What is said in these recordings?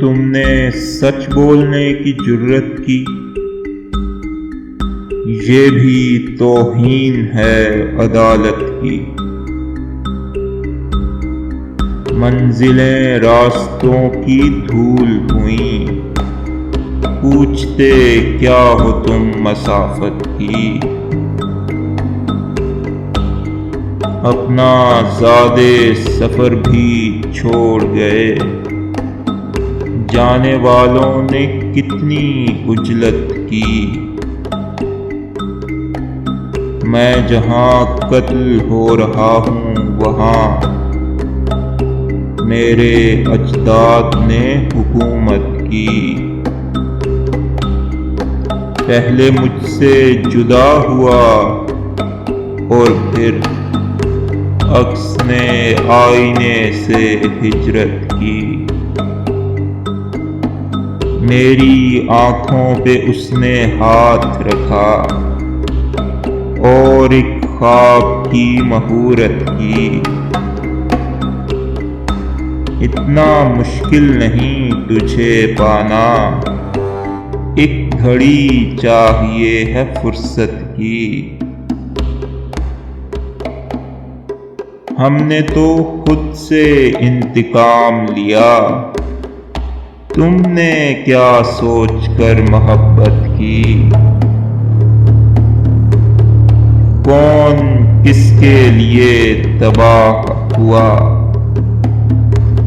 تم نے سچ بولنے کی جرت کی، یہ بھی توہین ہے عدالت کی۔ منزلیں راستوں کی دھول ہوئیں، پوچھتے کیا ہو تم مسافت کی۔ اپنا زادِ سفر بھی چھوڑ گئے، جانے والوں نے کتنی عجلت کی۔ میں جہاں قتل ہو رہا ہوں وہاں میرے اجداد نے حکومت کی۔ پہلے مجھ سے جدا ہوا اور پھر عکس نے آئینے سے ہجرت کی۔ میری آنکھوں پہ اس نے ہاتھ رکھا اور ایک خواب کی مہورت کی۔ اتنا مشکل نہیں تجھے پانا، ایک گھڑی چاہیے ہے فرصت کی۔ ہم نے تو خود سے انتقام لیا، تم نے کیا سوچ کر محبت کی۔ کون کس کے لیے تباہ ہوا،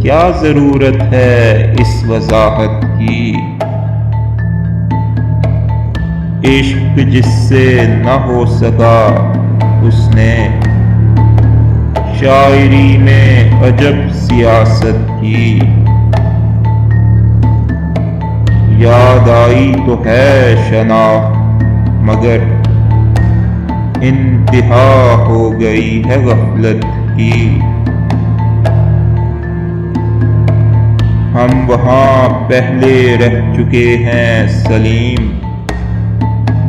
کیا ضرورت ہے اس وضاحت کی۔ عشق جس سے نہ ہو سکا اس نے شاعری میں عجب سیاست کی۔ یاد آئی تو ہے شناخت مگر انتہا ہو گئی ہے غفلت کی۔ ہم وہاں پہلے رہ چکے ہیں سلیم،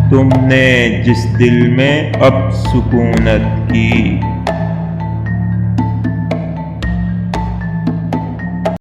تم نے جس دل میں اب سکونت کی۔